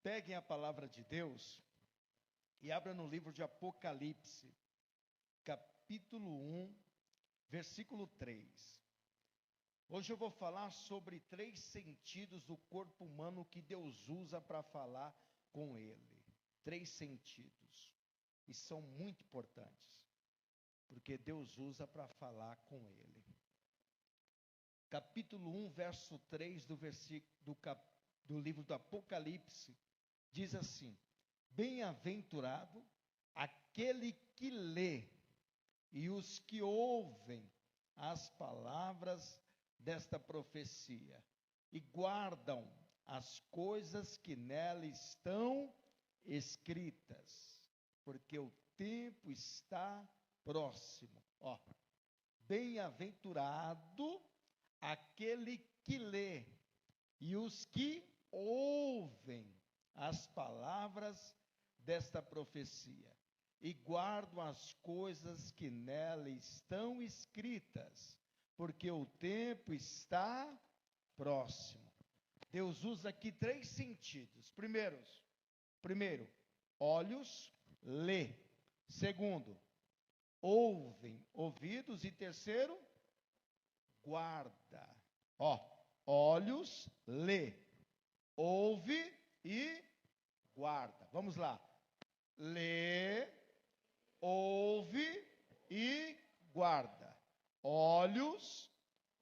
Peguem a palavra de Deus e abra no livro de Apocalipse, capítulo 1, versículo 3. Hoje eu vou falar sobre 3 sentidos do corpo humano que Deus usa para falar com ele. 3 sentidos. E são muito importantes, porque Deus usa para falar com ele. Capítulo 1, verso 3 do livro do Apocalipse, diz assim: bem-aventurado aquele que lê e os que ouvem as palavras desta profecia e guardam as coisas que nela estão escritas, porque o tempo está próximo. Bem-aventurado aquele que lê e os que ouvem as palavras desta profecia e guardam as coisas que nela estão escritas, porque o tempo está próximo. Deus usa aqui 3 sentidos. Primeiro, olhos, lê. Segundo, ouvem, ouvidos. E terceiro, guarda. Olhos, lê, ouve e guarda. Vamos lá. Lê, ouve e guarda. Olhos,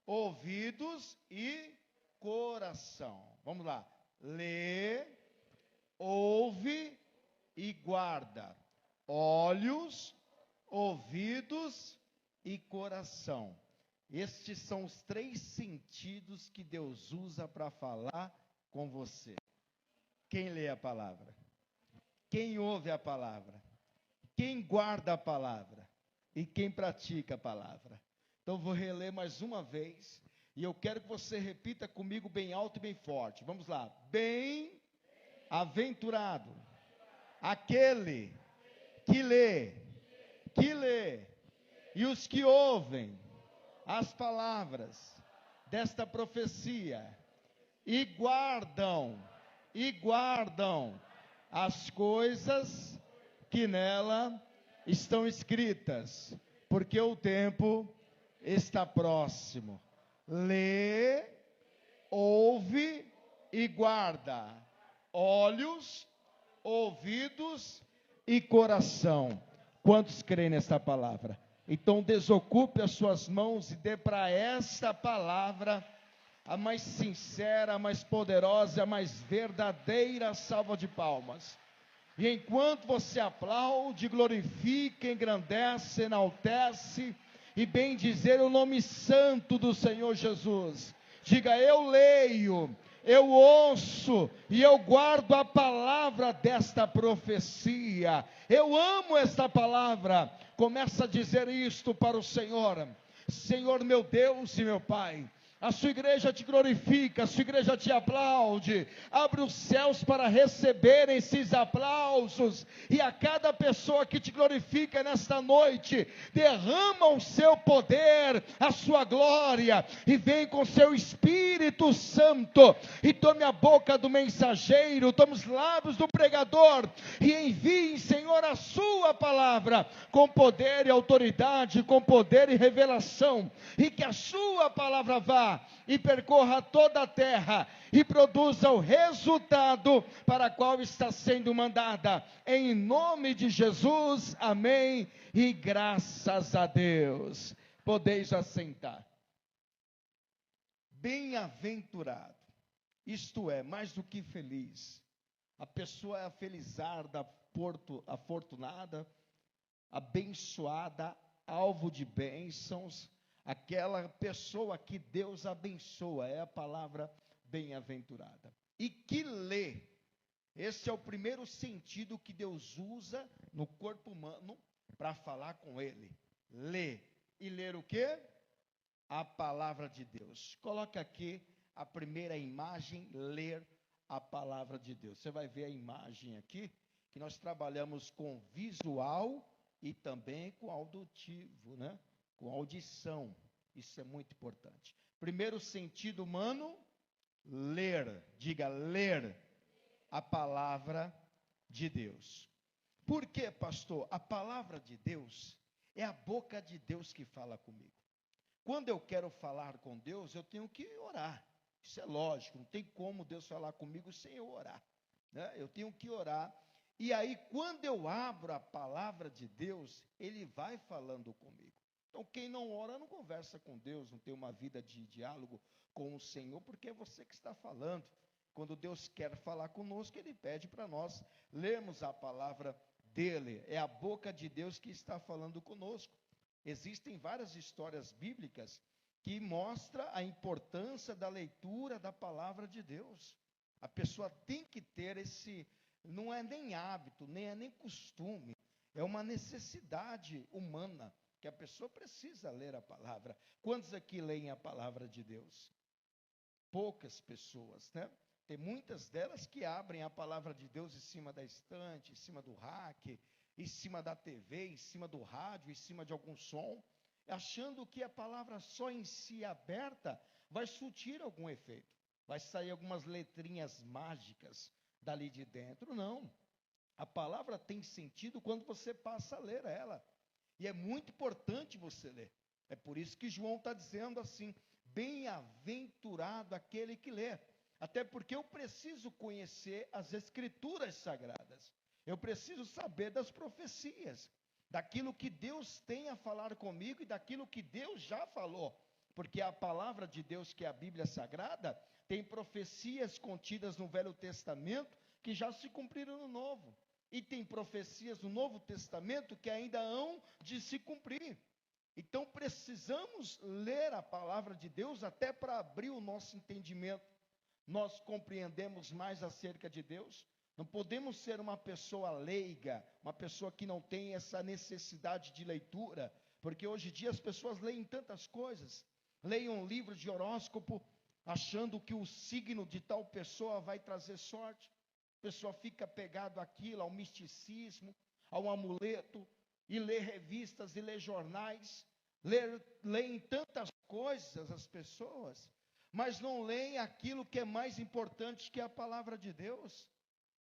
ouvidos e coração. Vamos lá. Lê, ouve e guarda. Olhos, ouvidos e coração. Estes são os 3 sentidos que Deus usa para falar com você. Quem lê a palavra? Quem ouve a palavra? Quem guarda a palavra? E quem pratica a palavra? Então vou reler mais uma vez, e eu quero que você repita comigo bem alto e bem forte. Vamos lá. Bem-aventurado aquele que lê, e os que ouvem as palavras desta profecia e guardam as coisas que nela estão escritas, porque o tempo está próximo. Lê, ouve e guarda. Olhos, ouvidos e coração. Quantos creem nesta palavra? Então desocupe as suas mãos e dê para esta palavra a mais sincera, a mais poderosa, a mais verdadeira salva de palmas. E enquanto você aplaude, glorifica, engrandece, enaltece e bem dizer o nome santo do Senhor Jesus, diga: eu leio, eu ouço e eu guardo a palavra desta profecia. Eu amo esta palavra. Começa a dizer isto para o Senhor: Senhor meu Deus e meu Pai, a sua igreja te glorifica, a sua igreja te aplaude. Abre os céus para receber esses aplausos, e a cada pessoa que te glorifica nesta noite, derrama o seu poder, a sua glória, e vem com seu Espírito Santo, e tome a boca do mensageiro, tome os lábios do pregador, e envie, Senhor, a sua palavra, com poder e autoridade, com poder e revelação, e que a sua palavra vá e percorra toda a terra e produza o resultado para qual está sendo mandada, em nome de Jesus, amém, e graças a Deus. Podeis assentar. Bem-aventurado, isto é, mais do que feliz, a pessoa é a felizarda, afortunada, abençoada, alvo de bênçãos, aquela pessoa que Deus abençoa, é a palavra bem-aventurada. E que lê, esse é o primeiro sentido que Deus usa no corpo humano para falar com ele. Lê, e ler o quê? A palavra de Deus. Coloca aqui a primeira imagem, ler a palavra de Deus. Você vai ver a imagem aqui, que nós trabalhamos com visual e também com auditivo, né? Com audição, isso é muito importante. Primeiro sentido humano, ler, diga ler. a palavra de Deus. Por quê, pastor? A palavra de Deus é a boca de Deus que fala comigo. Quando eu quero falar com Deus, eu tenho que orar. Isso é lógico, não tem como Deus falar comigo sem eu orar, né? Eu tenho que orar. E aí, quando eu abro a palavra de Deus, Ele vai falando comigo. Então, quem não ora não conversa com Deus, não tem uma vida de diálogo com o Senhor, porque é você que está falando. Quando Deus quer falar conosco, Ele pede para nós lermos a palavra dEle. É a boca de Deus que está falando conosco. Existem várias histórias bíblicas que mostram a importância da leitura da palavra de Deus. A pessoa tem que ter esse, não é nem hábito, nem costume, é uma necessidade humana, que a pessoa precisa ler a palavra. Quantos aqui leem a palavra de Deus? Poucas pessoas, né? Tem muitas delas que abrem a palavra de Deus em cima da estante, em cima do rack, em cima da TV, em cima do rádio, em cima de algum som, achando que a palavra só em si aberta vai surtir algum efeito. Vai sair algumas letrinhas mágicas dali de dentro. Não. A palavra tem sentido quando você passa a ler ela. E é muito importante você ler. É por isso que João está dizendo assim: bem-aventurado aquele que lê. Até porque eu preciso conhecer as Escrituras Sagradas. Eu preciso saber das profecias, daquilo que Deus tem a falar comigo e daquilo que Deus já falou. Porque a palavra de Deus, que é a Bíblia Sagrada, tem profecias contidas no Velho Testamento que já se cumpriram no Novo. E tem profecias no Novo Testamento que ainda hão de se cumprir. Então precisamos ler a palavra de Deus até para abrir o nosso entendimento. Nós compreendemos mais acerca de Deus. Não podemos ser uma pessoa leiga, uma pessoa que não tem essa necessidade de leitura, porque hoje em dia as pessoas leem tantas coisas. Leem um livro de horóscopo, achando que o signo de tal pessoa vai trazer sorte. A pessoa fica pegado àquilo, ao misticismo, ao amuleto, e lê revistas e lê jornais, leem tantas coisas as pessoas, mas não leem aquilo que é mais importante, que é a palavra de Deus.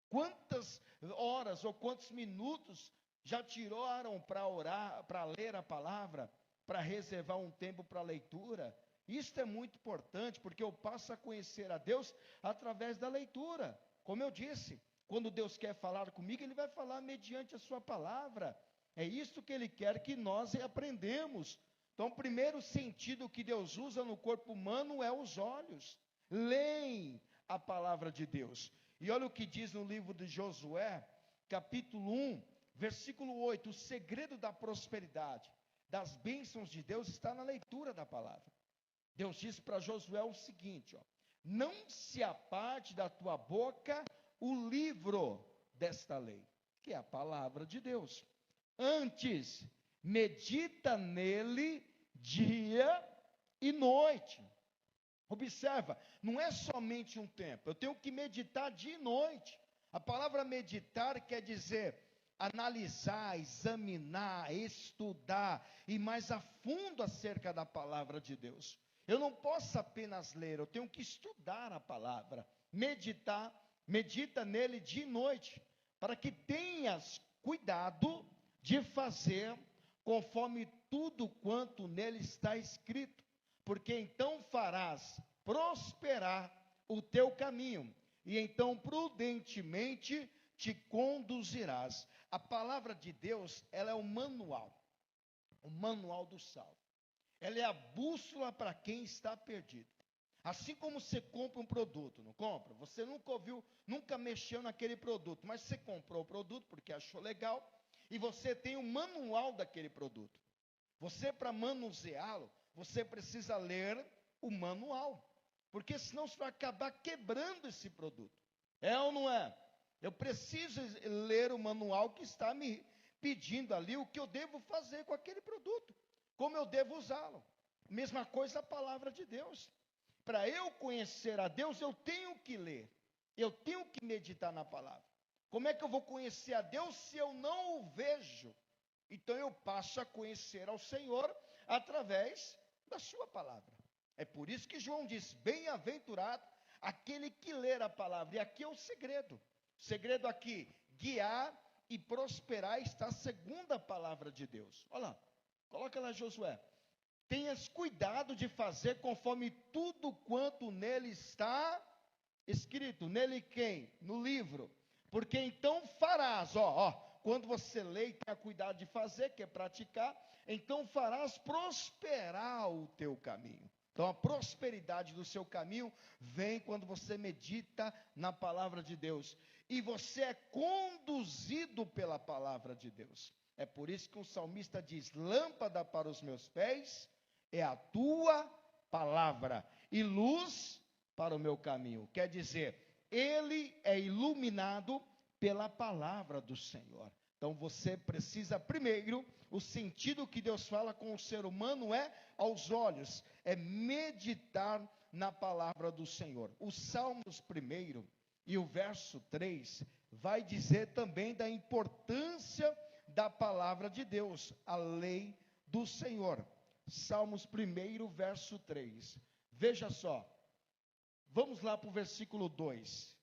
Quantas horas ou quantos minutos já tiraram para orar, para ler a palavra, para reservar um tempo para a leitura? Isso é muito importante, porque eu passo a conhecer a Deus através da leitura. Como eu disse, quando Deus quer falar comigo, Ele vai falar mediante a sua palavra. É isso que Ele quer que nós aprendamos. Então, o primeiro sentido que Deus usa no corpo humano é os olhos. Leem a palavra de Deus. E olha o que diz no livro de Josué, capítulo 1, versículo 8. O segredo da prosperidade, das bênçãos de Deus, está na leitura da palavra. Deus diz para Josué o seguinte, ó: não se aparte da tua boca o livro desta lei, que é a palavra de Deus. Antes, medita nele dia e noite. Observa, não é somente um tempo, eu tenho que meditar dia e noite. A palavra meditar quer dizer analisar, examinar, estudar, e mais a fundo acerca da palavra de Deus. Eu não posso apenas ler, eu tenho que estudar a palavra, medita nele dia e noite, para que tenhas cuidado de fazer conforme tudo quanto nele está escrito, porque então farás prosperar o teu caminho, e então prudentemente te conduzirás. A palavra de Deus, ela é o manual do salvo. Ela é a bússola para quem está perdido. Assim como você compra um produto, não compra? Você nunca ouviu, nunca mexeu naquele produto, mas você comprou o produto porque achou legal, e você tem o manual daquele produto. Você, para manuseá-lo, você precisa ler o manual, porque senão você vai acabar quebrando esse produto. É ou não é? Eu preciso ler o manual que está me pedindo ali o que eu devo fazer com aquele produto, como eu devo usá-lo. Mesma coisa a palavra de Deus. Para eu conhecer a Deus, eu tenho que ler, eu tenho que meditar na palavra. Como é que eu vou conhecer a Deus se eu não o vejo? Então eu passo a conhecer ao Senhor através da sua palavra. É por isso que João diz: bem-aventurado aquele que ler a palavra. E aqui é o segredo. O segredo aqui, guiar e prosperar, está segundo a palavra de Deus. Olha lá, coloca lá Josué. Tenhas cuidado de fazer conforme tudo quanto nele está escrito. Nele quem? No livro. Porque então farás, quando você lê e tenha cuidado de fazer, que é praticar, então farás prosperar o teu caminho. Então a prosperidade do seu caminho vem quando você medita na palavra de Deus. E você é conduzido pela palavra de Deus. É por isso que o salmista diz: lâmpada para os meus pés é a tua palavra e luz para o meu caminho. Quer dizer, ele é iluminado pela palavra do Senhor. Então você precisa primeiro, o sentido que Deus fala com o ser humano é aos olhos, é meditar na palavra do Senhor. O Salmos 1 e o verso 3 vai dizer também da importância da palavra de Deus, a lei do Senhor. Salmos 1, verso 3. Veja só. Vamos lá para o versículo 2.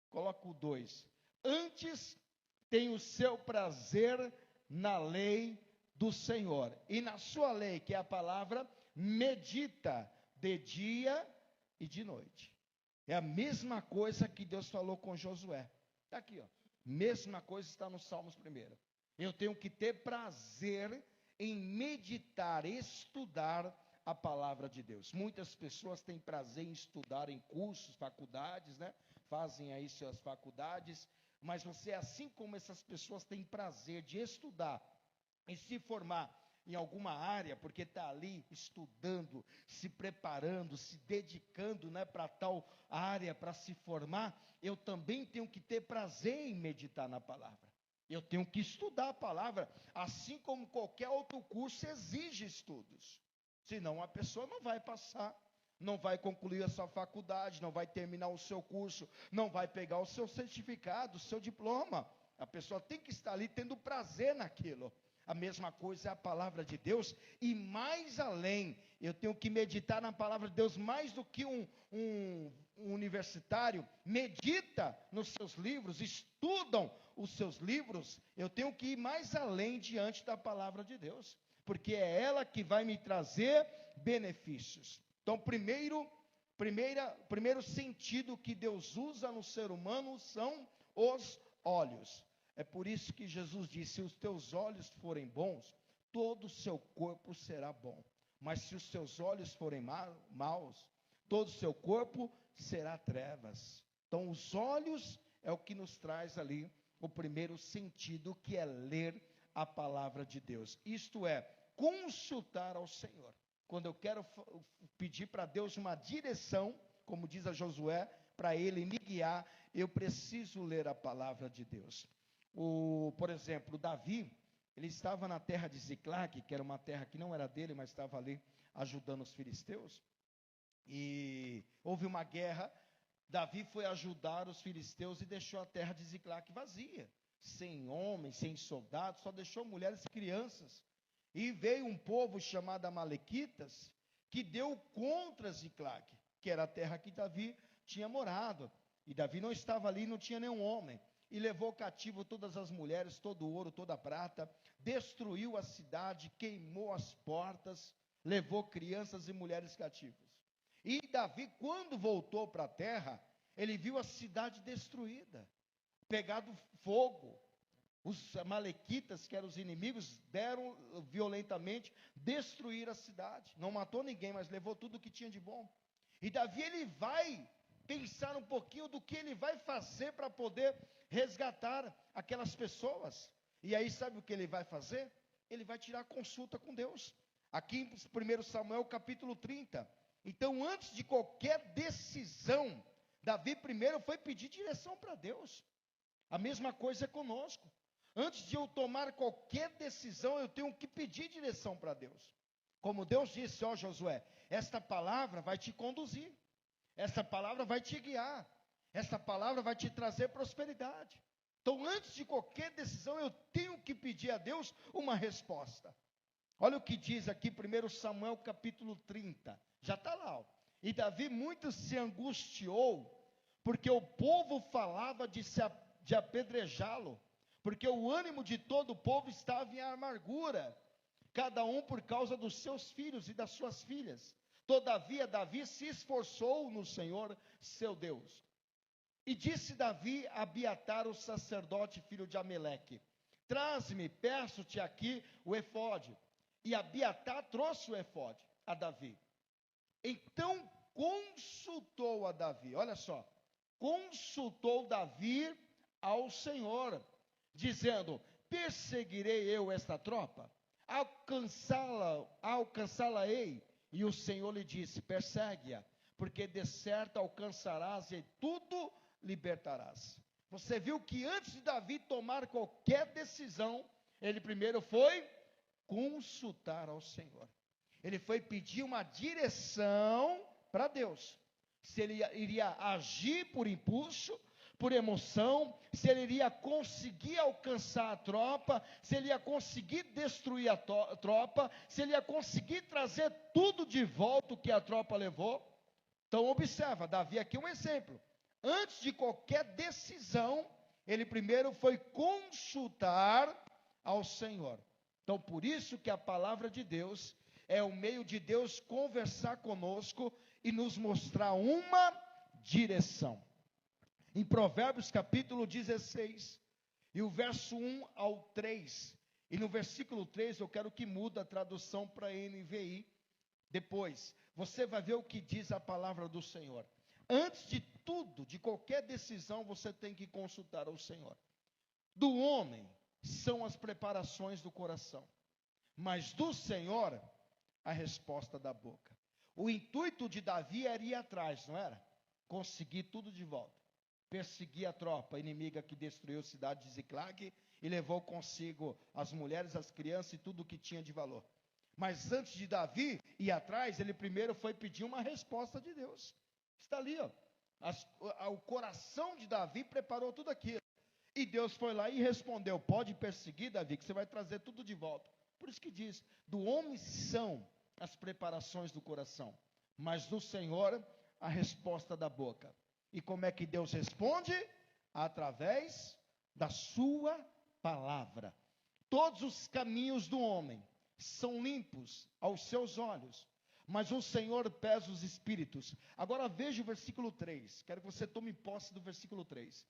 Coloca o 2. Antes tem o seu prazer na lei do Senhor. E na sua lei, que é a palavra, medita de dia e de noite. É a mesma coisa que Deus falou com Josué. Está aqui, mesma coisa está no Salmos 1. Eu tenho que ter prazer em meditar, estudar a palavra de Deus. Muitas pessoas têm prazer em estudar em cursos, faculdades, né? Fazem aí suas faculdades, mas você, assim como essas pessoas têm prazer de estudar e se formar em alguma área, porque está ali estudando, se preparando, se dedicando, né, para tal área, para se formar, eu também tenho que ter prazer em meditar na palavra. Eu tenho que estudar a palavra, assim como qualquer outro curso exige estudos. Senão a pessoa não vai passar, não vai concluir a sua faculdade, não vai terminar o seu curso, não vai pegar o seu certificado, o seu diploma. A pessoa tem que estar ali tendo prazer naquilo. A mesma coisa é a palavra de Deus, e mais além, eu tenho que meditar na palavra de Deus mais do que um universitário medita nos seus livros, estudam os seus livros. Eu tenho que ir mais além diante da palavra de Deus, porque é ela que vai me trazer benefícios. Então, primeiro sentido que Deus usa no ser humano são os olhos. É por isso que Jesus disse: se os teus olhos forem bons, todo o seu corpo será bom. Mas se os seus olhos forem maus, todo o seu corpo será trevas. Então, os olhos é o que nos traz ali o primeiro sentido, que é ler a palavra de Deus. Isto é, consultar ao Senhor. Quando eu quero pedir para Deus uma direção, como diz a Josué, para Ele me guiar, eu preciso ler a palavra de Deus. Por exemplo, Davi, ele estava na terra de Ziclag, que era uma terra que não era dele, mas estava ali ajudando os filisteus. E houve uma guerra, Davi foi ajudar os filisteus e deixou a terra de Ziclag vazia, sem homens, sem soldados, só deixou mulheres e crianças. E veio um povo chamado Amalequitas, que deu contra Ziclag, que era a terra que Davi tinha morado. E Davi não estava ali, não tinha nenhum homem. E levou cativo todas as mulheres, todo o ouro, toda a prata, destruiu a cidade, queimou as portas, levou crianças e mulheres cativas. E Davi, quando voltou para a terra, ele viu a cidade destruída, pegado fogo. Os amalequitas, que eram os inimigos, deram violentamente, destruir a cidade. Não matou ninguém, mas levou tudo o que tinha de bom. E Davi, ele vai pensar um pouquinho do que ele vai fazer para poder resgatar aquelas pessoas. E aí, sabe o que ele vai fazer? Ele vai tirar consulta com Deus. Aqui em 1 Samuel capítulo 30. Então, antes de qualquer decisão, Davi primeiro foi pedir direção para Deus. A mesma coisa é conosco. Antes de eu tomar qualquer decisão, eu tenho que pedir direção para Deus. Como Deus disse, Josué, esta palavra vai te conduzir. Esta palavra vai te guiar. Esta palavra vai te trazer prosperidade. Então, antes de qualquer decisão, eu tenho que pedir a Deus uma resposta. Olha o que diz aqui 1 Samuel capítulo 30. Já está lá. E Davi muito se angustiou, porque o povo falava de apedrejá-lo, porque o ânimo de todo o povo estava em amargura, cada um por causa dos seus filhos e das suas filhas. Todavia Davi se esforçou no Senhor, seu Deus. E disse Davi a Abiatar, o sacerdote, filho de Ameleque: traz-me, peço-te aqui o efode. E Abiatar trouxe o efode a Davi. Então consultou a Davi, olha só, consultou Davi ao Senhor, dizendo: perseguirei eu esta tropa? Alcançá-la-ei? E o Senhor lhe disse: persegue-a, porque de certo alcançarás e tudo libertarás. Você viu que antes de Davi tomar qualquer decisão, ele primeiro foi consultar ao Senhor. Ele foi pedir uma direção para Deus. Se ele iria agir por impulso, por emoção, se ele iria conseguir alcançar a tropa, se ele ia conseguir destruir a tropa, se ele ia conseguir trazer tudo de volta o que a tropa levou. Então observa, Davi aqui é um exemplo. Antes de qualquer decisão, ele primeiro foi consultar ao Senhor. Então por isso que a palavra de Deus é o meio de Deus conversar conosco e nos mostrar uma direção. Em Provérbios capítulo 16, e o verso 1 ao 3, e no versículo 3 eu quero que mude a tradução para NVI. Depois, você vai ver o que diz a palavra do Senhor. Antes de tudo, de qualquer decisão, você tem que consultar ao Senhor. Do homem são as preparações do coração, mas do Senhor a resposta da boca. O intuito de Davi era ir atrás, não era? Conseguir tudo de volta. Perseguir a tropa inimiga que destruiu a cidade de Ziclag e levou consigo as mulheres, as crianças e tudo o que tinha de valor. Mas antes de Davi ir atrás, ele primeiro foi pedir uma resposta de Deus. Está ali, ó. O coração de Davi preparou tudo aquilo. E Deus foi lá e respondeu: pode perseguir, Davi, que você vai trazer tudo de volta. Por isso que diz: do homem são as preparações do coração, mas do Senhor a resposta da boca. E como é que Deus responde? Através da sua palavra. Todos os caminhos do homem são limpos aos seus olhos, mas o Senhor pesa os espíritos. Agora veja o versículo 3, quero que você tome posse do versículo 3.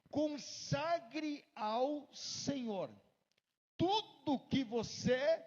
Consagre ao Senhor tudo que você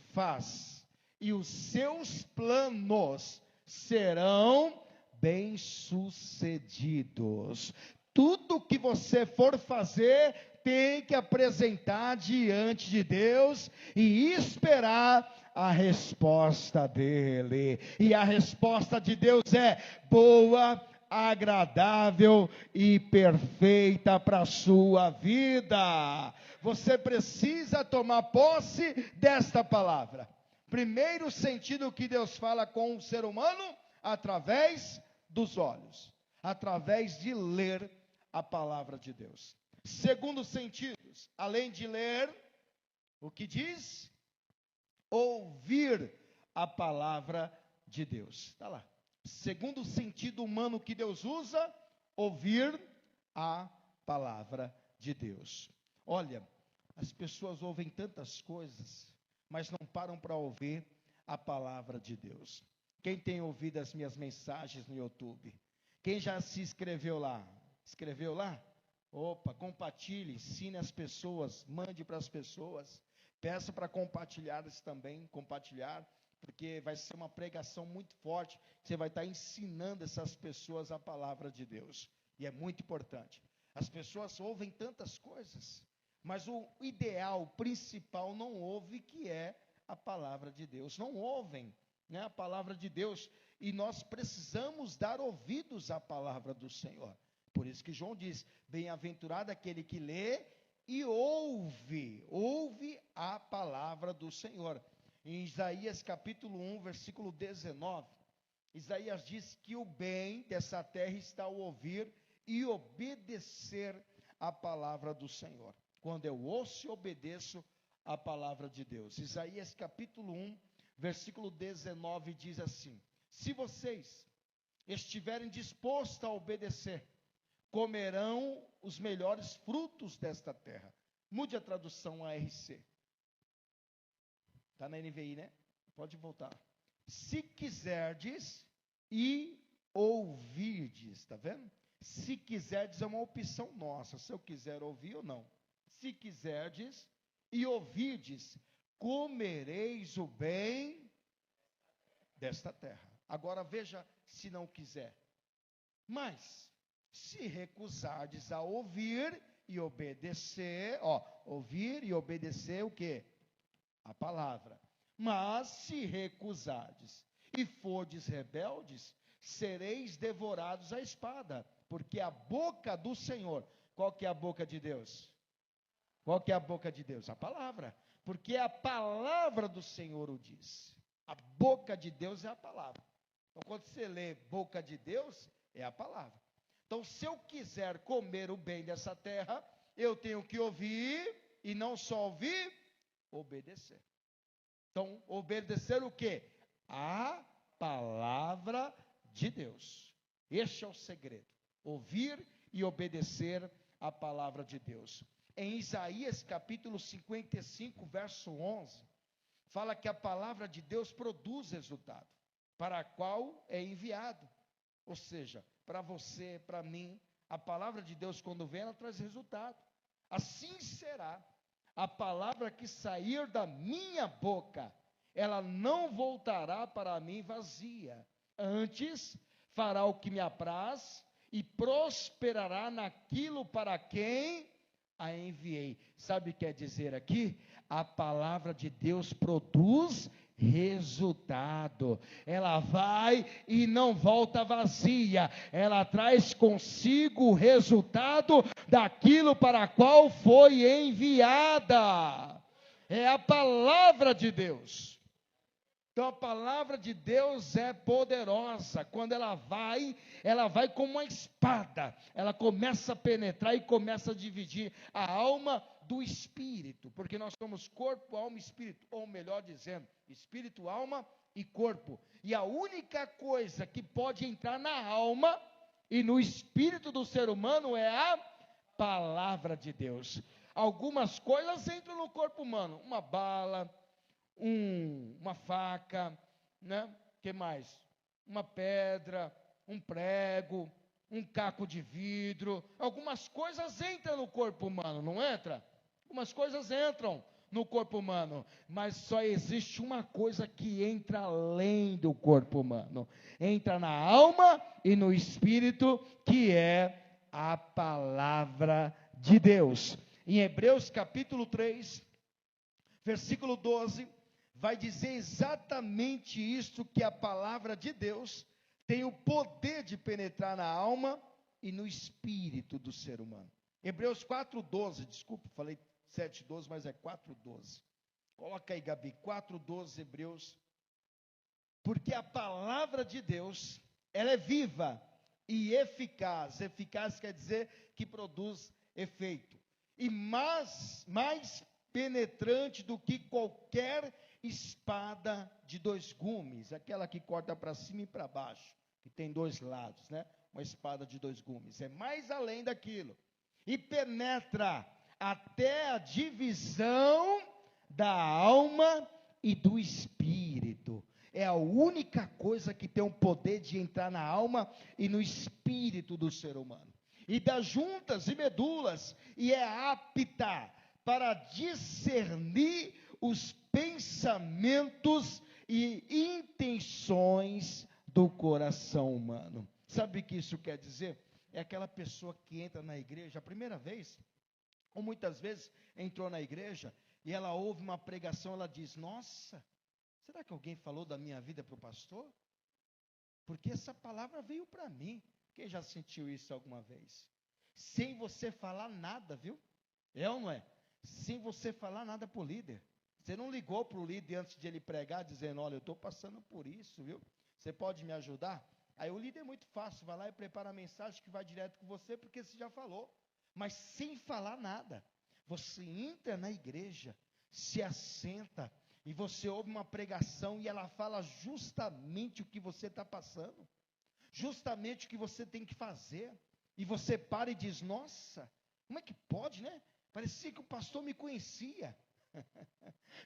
faz, e os seus planos serão bem-sucedidos. Tudo que você for fazer, tem que apresentar diante de Deus e esperar a resposta dele. E a resposta de Deus é boa, agradável e perfeita para a sua vida. Você precisa tomar posse desta palavra. Primeiro sentido que Deus fala com o ser humano, através dos olhos, através de ler a palavra de Deus. Segundo sentido, além de ler, o que diz? Ouvir a palavra de Deus. Está lá. Segundo sentido humano que Deus usa, ouvir a palavra de Deus. Olha, as pessoas ouvem tantas coisas, mas não param para ouvir a palavra de Deus. Quem tem ouvido as minhas mensagens no YouTube? Quem já se inscreveu lá? Escreveu lá? Opa, compartilhe, ensine as pessoas, mande para as pessoas. Peça para compartilhar também, compartilhar, porque vai ser uma pregação muito forte. Você vai estar ensinando essas pessoas a palavra de Deus. E é muito importante. As pessoas ouvem tantas coisas, mas o ideal, o principal, não ouve, que é a palavra de Deus. Não ouvem, né, a palavra de Deus. E nós precisamos dar ouvidos à palavra do Senhor. Por isso que João diz: bem-aventurado aquele que lê e ouve a palavra do Senhor. Em Isaías capítulo 1, versículo 19, Isaías diz que o bem dessa terra está ao ouvir e obedecer a palavra do Senhor. Quando eu ouço e obedeço a palavra de Deus. Isaías capítulo 1, versículo 19 diz assim: se vocês estiverem dispostos a obedecer, comerão os melhores frutos desta terra. Mude a tradução ARC. Está na NVI, né? Pode voltar. Se quiserdes e ouvirdes, está vendo? Se quiserdes é uma opção nossa, se eu quiser ouvir ou não. Se quiserdes e ouvirdes, comereis o bem desta terra. Agora veja, se não quiser. Mas, se recusardes a ouvir e obedecer, ouvir e obedecer o quê? A palavra. Mas, se recusardes e fordes rebeldes, sereis devorados à espada, porque a boca do Senhor, qual que é a boca de Deus? Qual que é a boca de Deus? A palavra, porque a palavra do Senhor o diz. A boca de Deus é a palavra. Então, quando você lê boca de Deus, é a palavra. Então, se eu quiser comer o bem dessa terra, eu tenho que ouvir, e não só ouvir, obedecer. Então, obedecer o quê? A palavra de Deus. Este é o segredo. Ouvir e obedecer a palavra de Deus. Em Isaías capítulo 55, verso 11, fala que a palavra de Deus produz resultado, para a qual é enviado. Ou seja, para você, para mim, a palavra de Deus, quando vem, ela traz resultado. Assim será a palavra que sair da minha boca, ela não voltará para mim vazia. Antes, fará o que me apraz e prosperará naquilo para quem a enviei. Sabe o que quer dizer aqui? A palavra de Deus produz resultado. Ela vai e não volta vazia. Ela traz consigo o resultado daquilo para qual foi enviada. É a palavra de Deus. Então a palavra de Deus é poderosa. Quando ela vai como uma espada. Ela começa a penetrar e começa a dividir a alma do espírito, porque nós somos corpo, alma e espírito, ou melhor dizendo, espírito, alma e corpo. E a única coisa que pode entrar na alma e no espírito do ser humano é a palavra de Deus. Algumas coisas entram no corpo humano, uma bala, uma faca, né? Que mais? Uma pedra, um prego, um caco de vidro. Algumas coisas entram no corpo humano, não entra? Algumas coisas entram no corpo humano, mas só existe uma coisa que entra além do corpo humano. Entra na alma e no espírito, que é a palavra de Deus. Em Hebreus capítulo 3, versículo 12, vai dizer exatamente isso, que a palavra de Deus tem o poder de penetrar na alma e no espírito do ser humano. Hebreus 4:12, desculpa, falei 7:12, mas é 4:12. Coloca aí, Gabi, 4:12, Hebreus. Porque a palavra de Deus, ela é viva e eficaz. Eficaz quer dizer que produz efeito. E mais penetrante do que qualquer espada de dois gumes, aquela que corta para cima e para baixo, que tem dois lados, né? Uma espada de dois gumes, é mais além daquilo, e penetra até a divisão da alma e do espírito. É a única coisa que tem o poder de entrar na alma e no espírito do ser humano, e das juntas e medulas, e é apta para discernir os pensamentos e intenções do coração humano. Sabe o que isso quer dizer? É aquela pessoa que entra na igreja a primeira vez, ou muitas vezes entrou na igreja, e ela ouve uma pregação, ela diz: nossa, será que alguém falou da minha vida para o pastor? Porque essa palavra veio para mim. Quem já sentiu isso alguma vez? Sem você falar nada, viu? É ou não é? Sem você falar nada para o líder. Você não ligou para o líder antes de ele pregar, dizendo: olha, eu estou passando por isso, viu? Você pode me ajudar? Aí o líder é muito fácil, vai lá e prepara a mensagem que vai direto com você, porque você já falou. Mas sem falar nada. Você entra na igreja, se assenta, e você ouve uma pregação, e ela fala justamente o que você está passando. justamente o que você tem que fazer. E você para e diz: nossa, como é que pode, né? Parecia que o pastor me conhecia.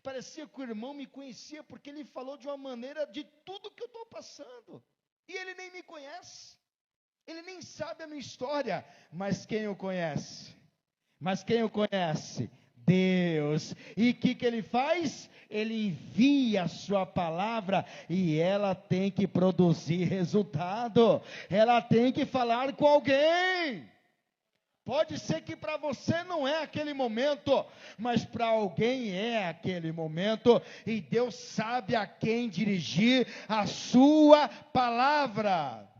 Parecia que o irmão me conhecia, porque ele falou de uma maneira de tudo que eu estou passando. E ele nem me conhece. Ele nem sabe a minha história. Mas quem o conhece? Deus. E o que ele faz? Ele envia a sua palavra e ela tem que produzir resultado. Ela tem que falar com alguém. Pode ser que para você não é aquele momento, mas para alguém é aquele momento, e Deus sabe a quem dirigir a sua palavra.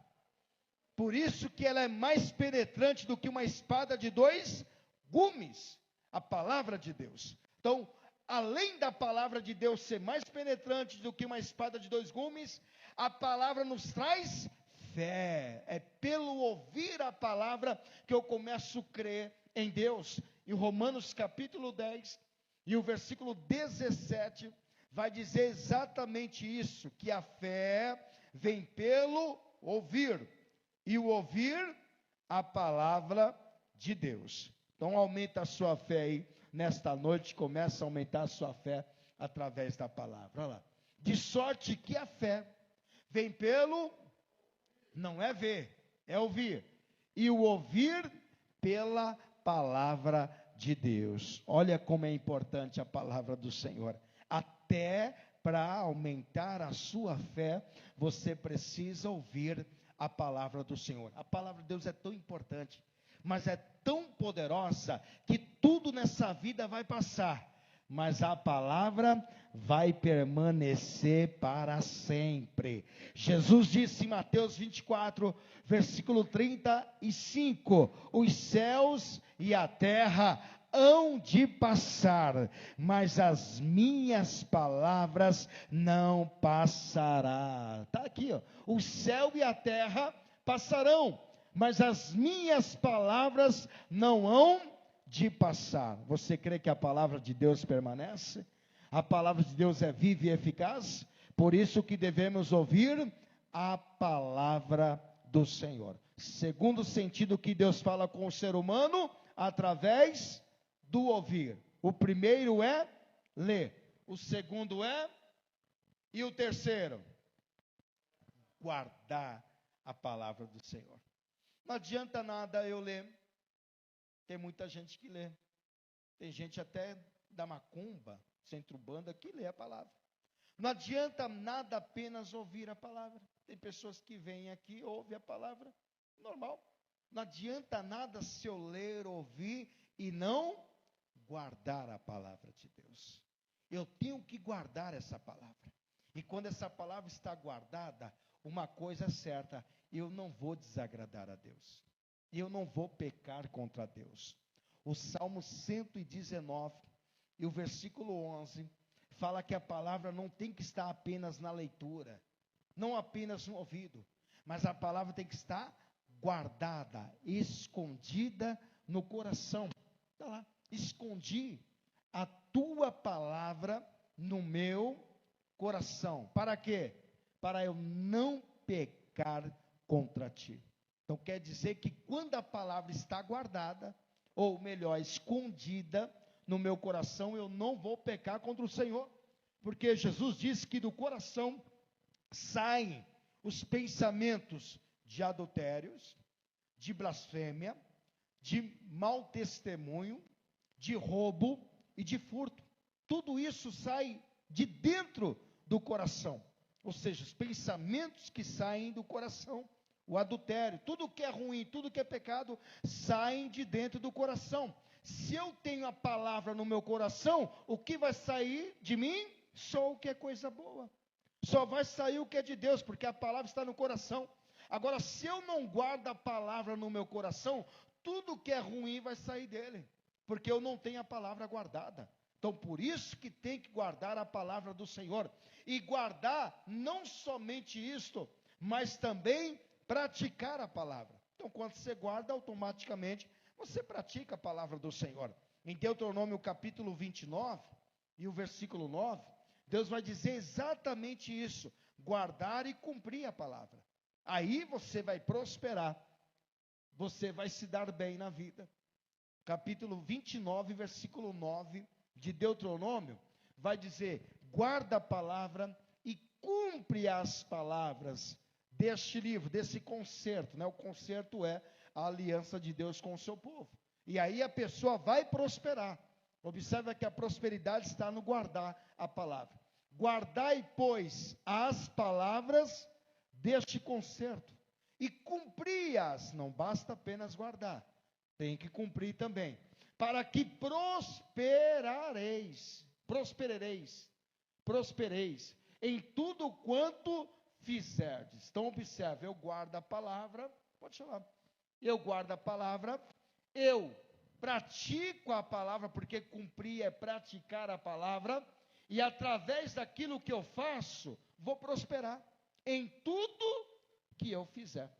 Por isso que ela é mais penetrante do que uma espada de dois gumes, a palavra de Deus. Então, além da palavra de Deus ser mais penetrante do que uma espada de dois gumes, a palavra nos traz fé. É pelo ouvir a palavra que eu começo a crer em Deus. Em Romanos capítulo 10 e o versículo 17 vai dizer exatamente isso, que a fé vem pelo ouvir, e o ouvir a palavra de Deus. Então aumenta a sua fé aí, nesta noite, começa a aumentar a sua fé através da palavra. Olha lá. De sorte que a fé vem pelo, não é ver, é ouvir. E o ouvir pela palavra de Deus. Olha como é importante a palavra do Senhor. Até para aumentar a sua fé, você precisa ouvir a palavra do Senhor. A palavra de Deus é tão importante, mas é tão poderosa, que tudo nessa vida vai passar, mas a palavra vai permanecer para sempre. Jesus disse em Mateus 24, versículo 35, os céus e a terra hão de passar, mas as minhas palavras não passarão. Está aqui, ó. O céu e a terra passarão, mas as minhas palavras não hão de passar. Você crê que a palavra de Deus permanece? A palavra de Deus é viva e eficaz? Por isso que devemos ouvir a palavra do Senhor. Segundo sentido que Deus fala com o ser humano, através do ouvir. O primeiro é ler. O segundo é, e o terceiro? Guardar a palavra do Senhor. Não adianta nada eu ler. Tem muita gente que lê. Tem gente até da macumba, centro-banda, que lê a palavra. Não adianta nada apenas ouvir a palavra. Tem pessoas que vêm aqui, ouvem a palavra, normal. Não adianta nada se eu ler, ouvir e não guardar a palavra de Deus. Eu tenho que guardar essa palavra. E quando essa palavra está guardada, uma coisa é certa, eu não vou desagradar a Deus. Eu não vou pecar contra Deus. O Salmo 119 e o versículo 11 fala que a palavra não tem que estar apenas na leitura, não apenas no ouvido, mas a palavra tem que estar guardada, escondida no coração. Está lá, escondi a tua palavra no meu coração. Para quê? Para eu não pecar contra ti. Então quer dizer que quando a palavra está guardada, ou melhor, escondida no meu coração, eu não vou pecar contra o Senhor. Porque Jesus disse que do coração saem os pensamentos de adultérios, de blasfêmia, de mau testemunho, de roubo e de furto. Tudo isso sai de dentro do coração. Ou seja, os pensamentos que saem do coração. O adultério, tudo que é ruim, tudo que é pecado, saem de dentro do coração. Se eu tenho a palavra no meu coração, o que vai sair de mim? Só o que é coisa boa. Só vai sair o que é de Deus, porque a palavra está no coração. Agora, se eu não guardo a palavra no meu coração, tudo que é ruim vai sair dele, porque eu não tenho a palavra guardada. Então, por isso que tem que guardar a palavra do Senhor. E guardar não somente isto, mas também praticar a palavra. Então, quando você guarda, automaticamente, você pratica a palavra do Senhor. Em Deuteronômio capítulo 29, e o versículo 9, Deus vai dizer exatamente isso: guardar e cumprir a palavra. Aí você vai prosperar, você vai se dar bem na vida. Capítulo 29, versículo 9 de Deuteronômio, vai dizer: guarda a palavra e cumpre as palavras deste livro, desse concerto, né? O concerto é a aliança de Deus com o seu povo. E aí a pessoa vai prosperar. Observa que a prosperidade está no guardar a palavra. Guardai, pois, as palavras deste concerto e cumpri-as. Não basta apenas guardar, tem que cumprir também, para que prospereis em tudo quanto fizerdes. Então observe, eu guardo a palavra, pode chamar, eu guardo a palavra, eu pratico a palavra, porque cumprir é praticar a palavra, e através daquilo que eu faço, vou prosperar em tudo que eu fizer.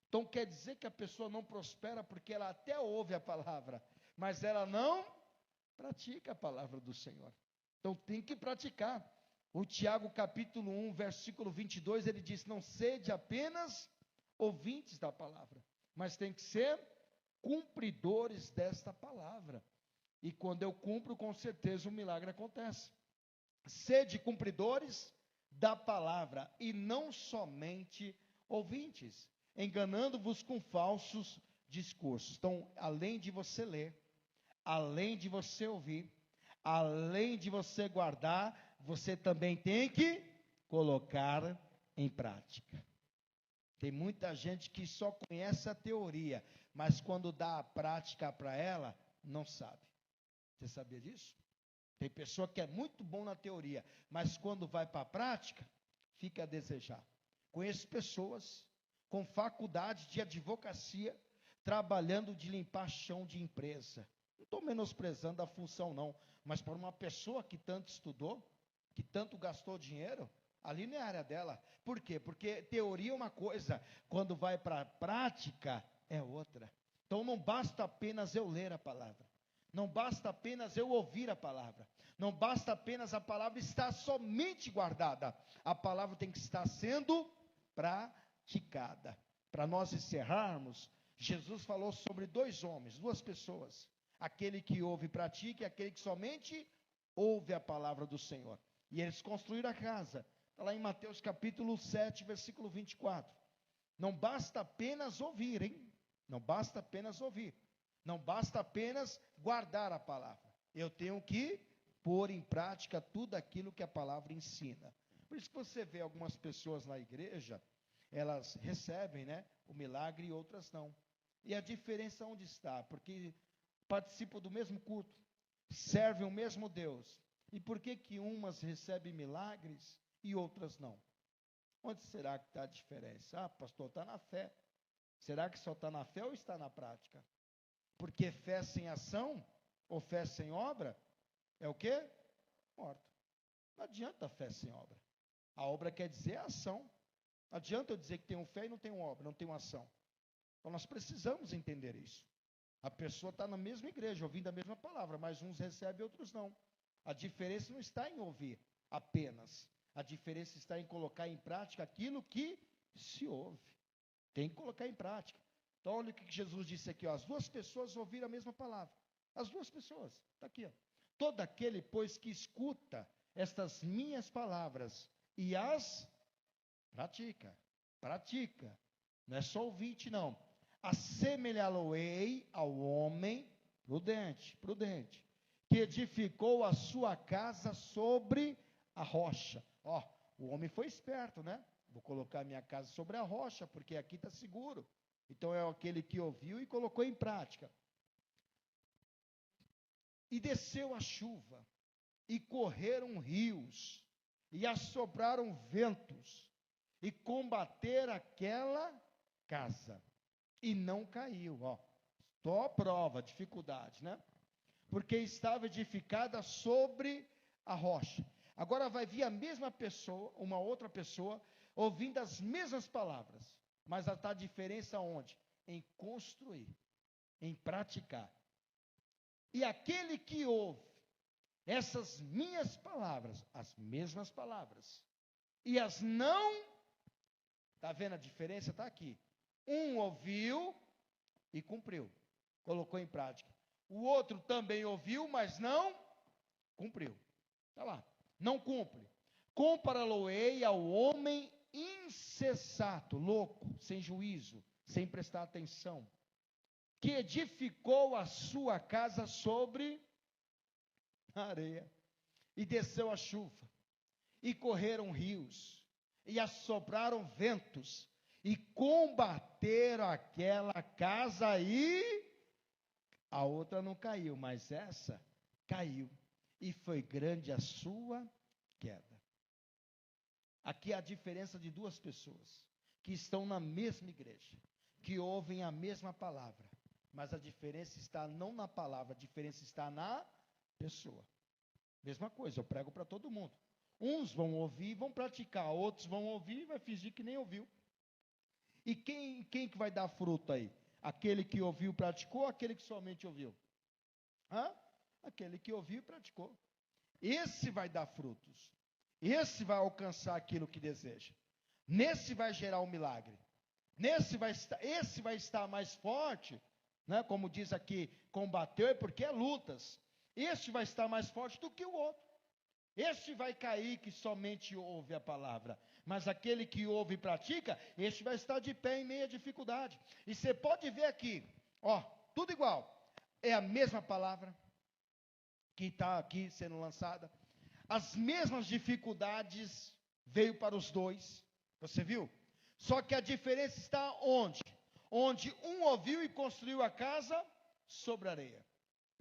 Então quer dizer que a pessoa não prospera porque ela até ouve a palavra, mas ela não pratica a palavra do Senhor. Então tem que praticar. O Tiago capítulo 1, versículo 22, ele diz: não sede apenas ouvintes da palavra, mas tem que ser cumpridores desta palavra. E quando eu cumpro, com certeza um milagre acontece. Sede cumpridores da palavra e não somente ouvintes, enganando-vos com falsos discursos. Então, além de você ler, além de você ouvir, além de você guardar, você também tem que colocar em prática. Tem muita gente que só conhece a teoria, mas quando dá a prática para ela, não sabe. Você sabia disso? Tem pessoa que é muito bom na teoria, mas quando vai para a prática, fica a desejar. Conheço pessoas com faculdade de advocacia, trabalhando de limpar chão de empresa. Não estou menosprezando a função não, mas para uma pessoa que tanto estudou, que tanto gastou dinheiro, ali não é a área dela. Por quê? Porque teoria é uma coisa, quando vai para a prática é outra. Então não basta apenas eu ler a palavra, não basta apenas eu ouvir a palavra, não basta apenas a palavra estar somente guardada, a palavra tem que estar sendo praticada. Para nós encerrarmos, Jesus falou sobre dois homens, duas pessoas, aquele que ouve e pratica e aquele que somente ouve a palavra do Senhor. E eles construíram a casa, está lá em Mateus capítulo 7, versículo 24. Não basta apenas ouvir, hein? Não basta apenas ouvir, não basta apenas guardar a palavra, eu tenho que pôr em prática tudo aquilo que a palavra ensina. Por isso que você vê algumas pessoas na igreja, elas recebem, né, o milagre e outras não. E a diferença onde está? Porque participam do mesmo culto, servem o mesmo Deus. E por que que umas recebem milagres e outras não? Onde será que está a diferença? Ah, pastor, está na fé. Será que só está na fé ou está na prática? Porque fé sem ação, ou fé sem obra, é o quê? Morto. Não adianta fé sem obra. A obra quer dizer ação. Não adianta eu dizer que tenho fé e não tenho obra, não tenho ação. Então nós precisamos entender isso. A pessoa está na mesma igreja, ouvindo a mesma palavra, mas uns recebem e outros não. A diferença não está em ouvir apenas. A diferença está em colocar em prática aquilo que se ouve. Tem que colocar em prática. Então olha o que Jesus disse aqui, ó, as duas pessoas ouviram a mesma palavra. As duas pessoas, está aqui, ó. Todo aquele, pois, que escuta estas minhas palavras e as pratica, não é só ouvinte não, assemelhá-lo-ei ao homem prudente, que edificou a sua casa sobre a rocha. Ó, o homem foi esperto, né? Vou colocar minha casa sobre a rocha, porque aqui está seguro. Então é aquele que ouviu e colocou em prática. E desceu a chuva, e correram rios, e assopraram ventos, e combater aquela casa, e não caiu, ó. Só a prova, dificuldade, né? Porque estava edificada sobre a rocha. Agora vai vir a mesma pessoa, uma outra pessoa, ouvindo as mesmas palavras, mas está a diferença onde? Em construir, em praticar. E aquele que ouve essas minhas palavras, as mesmas palavras, e as não Está vendo a diferença? Está aqui. Um ouviu e cumpriu, colocou em prática. O outro também ouviu, mas não cumpriu. Está lá, não cumpre. Compará-lo-ei ao homem insensato, louco, sem juízo, sem prestar atenção, que edificou a sua casa sobre a areia, e desceu a chuva, e correram rios, e assopraram ventos, e combateram aquela casa, e a outra não caiu, mas essa caiu, e foi grande a sua queda. Aqui há a diferença de duas pessoas, que estão na mesma igreja, que ouvem a mesma palavra, mas a diferença está não na palavra, a diferença está na pessoa. Mesma coisa, eu prego para todo mundo. Uns vão ouvir e vão praticar, outros vão ouvir e vai fingir que nem ouviu. E quem que vai dar fruto aí? Aquele que ouviu e praticou, ou aquele que somente ouviu? Aquele que ouviu e praticou. Esse vai dar frutos. Esse vai alcançar aquilo que deseja. Nesse vai gerar um milagre. Esse vai estar mais forte, né? Como diz aqui, combateu, é porque é lutas. Este vai estar mais forte do que o outro. Este vai cair que somente ouve a palavra. Mas aquele que ouve e pratica, este vai estar de pé em meia dificuldade. E você pode ver aqui, ó, tudo igual. É a mesma palavra que está aqui sendo lançada. As mesmas dificuldades veio para os dois. Você viu? Só que a diferença está onde? Onde um ouviu e construiu a casa sobre a areia.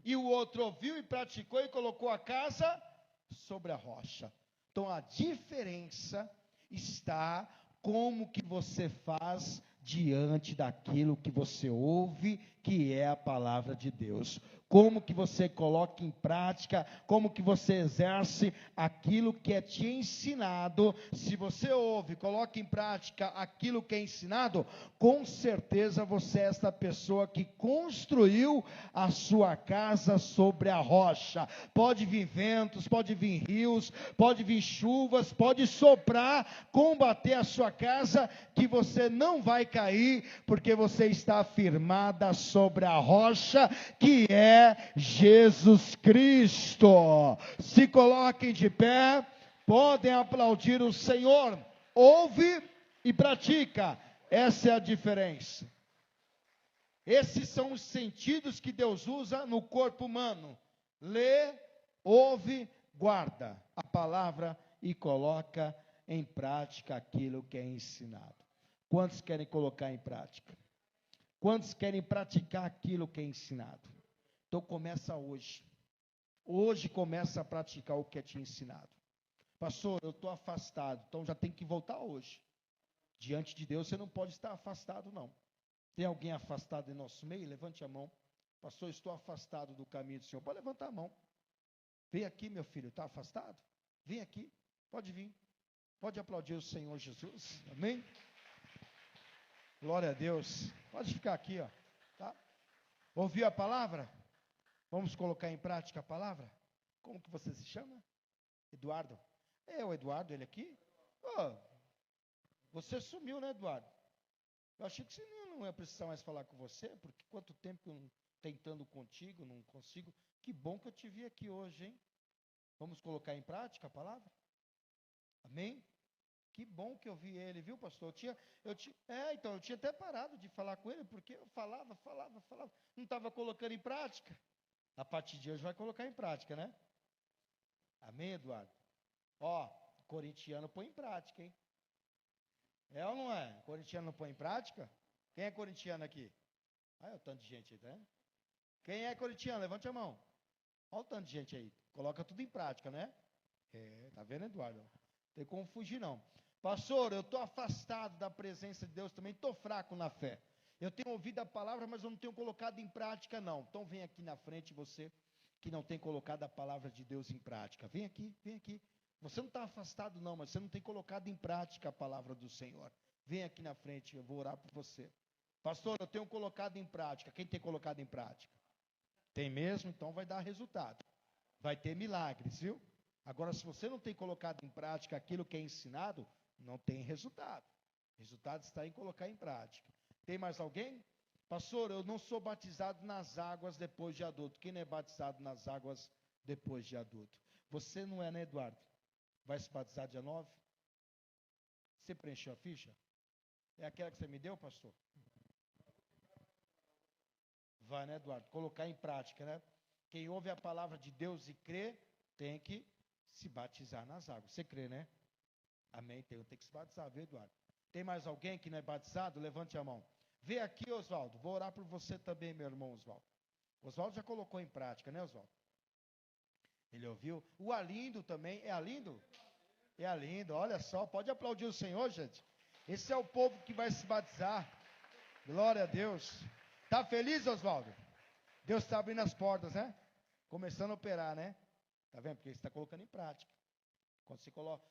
E o outro ouviu e praticou e colocou a casa sobre a rocha. Então a diferença está como que você faz diante daquilo que você ouve, que é a palavra de Deus. Como que você coloca em prática, como que você exerce aquilo que é te ensinado. Se você ouve, coloca em prática aquilo que é ensinado, com certeza você é esta pessoa que construiu a sua casa sobre a rocha. Pode vir ventos, pode vir rios, pode vir chuvas, pode soprar, combater a sua casa, que você não vai cair, porque você está firmada sobre a rocha, que é Jesus Cristo. Se coloquem de pé, podem aplaudir o Senhor. Ouve e pratica, essa é a diferença. Esses são os sentidos que Deus usa no corpo humano: lê, ouve, guarda a palavra e coloca em prática aquilo que é ensinado. Quantos querem colocar em prática? Quantos querem praticar aquilo que é ensinado? Então começa hoje. Hoje começa a praticar o que é te ensinado. Pastor, eu estou afastado, então já tem que voltar hoje. Diante de Deus você não pode estar afastado, não. Tem alguém afastado em nosso meio? Levante a mão. Pastor, estou afastado do caminho do Senhor. Pode levantar a mão. Vem aqui, meu filho, está afastado? Vem aqui, pode vir. Pode aplaudir o Senhor Jesus. Amém? Glória a Deus. Pode ficar aqui, ó. Tá? Ouviu a palavra? Vamos colocar em prática a palavra? Como que você se chama? Eduardo. É o Eduardo, ele aqui? Oh, você sumiu, né, Eduardo? Eu achei que você não ia precisar mais falar com você, porque quanto tempo tentando contigo, não consigo. Que bom que eu te vi aqui hoje, hein? Vamos colocar em prática a palavra? Amém? Que bom que eu vi ele, viu, pastor? Eu tinha até parado de falar com ele, porque eu falava, não estava colocando em prática. A partir de hoje vai colocar em prática, né? Amém, Eduardo? Ó, corintiano põe em prática, hein? É ou não é? Corintiano não põe em prática? Quem é corintiano aqui? Olha o tanto de gente aí, tá vendo? Quem é corintiano? Levante a mão. Olha o tanto de gente aí. Coloca tudo em prática, né? Tá vendo, Eduardo? Não tem como fugir, não. Pastor, eu estou afastado da presença de Deus também, estou fraco na fé. Eu tenho ouvido a palavra, mas eu não tenho colocado em prática, não. Então vem aqui na frente, você que não tem colocado a palavra de Deus em prática. Vem aqui, vem aqui. Você não está afastado, não, mas você não tem colocado em prática a palavra do Senhor. Vem aqui na frente, eu vou orar por você. Pastor, eu tenho colocado em prática. Quem tem colocado em prática? Tem mesmo? Então vai dar resultado. Vai ter milagres, viu? Agora, se você não tem colocado em prática aquilo que é ensinado, não tem resultado. O resultado está em colocar em prática. Tem mais alguém? Pastor, eu não sou batizado nas águas depois de adulto. Quem não é batizado nas águas depois de adulto? Você não é, né, Eduardo? Vai se batizar dia 9? Você preencheu a ficha? É aquela que você me deu, pastor? Vai, né, Eduardo? Colocar em prática, né? Quem ouve a palavra de Deus e crê, tem que se batizar nas águas. Você crê, né? Amém? Tem que se batizar, viu, Eduardo? Tem mais alguém que não é batizado? Levante a mão. Vê aqui, Oswaldo. Vou orar por você também, meu irmão Oswaldo. Oswaldo já colocou em prática, né, Oswaldo? Ele ouviu. O Alindo também. É Alindo? É Alindo. Olha só, pode aplaudir o Senhor, gente. Esse é o povo que vai se batizar. Glória a Deus. Tá feliz, Oswaldo? Deus está abrindo as portas, né? Começando a operar, né? Tá vendo? Porque você está colocando em prática. Quando você coloca.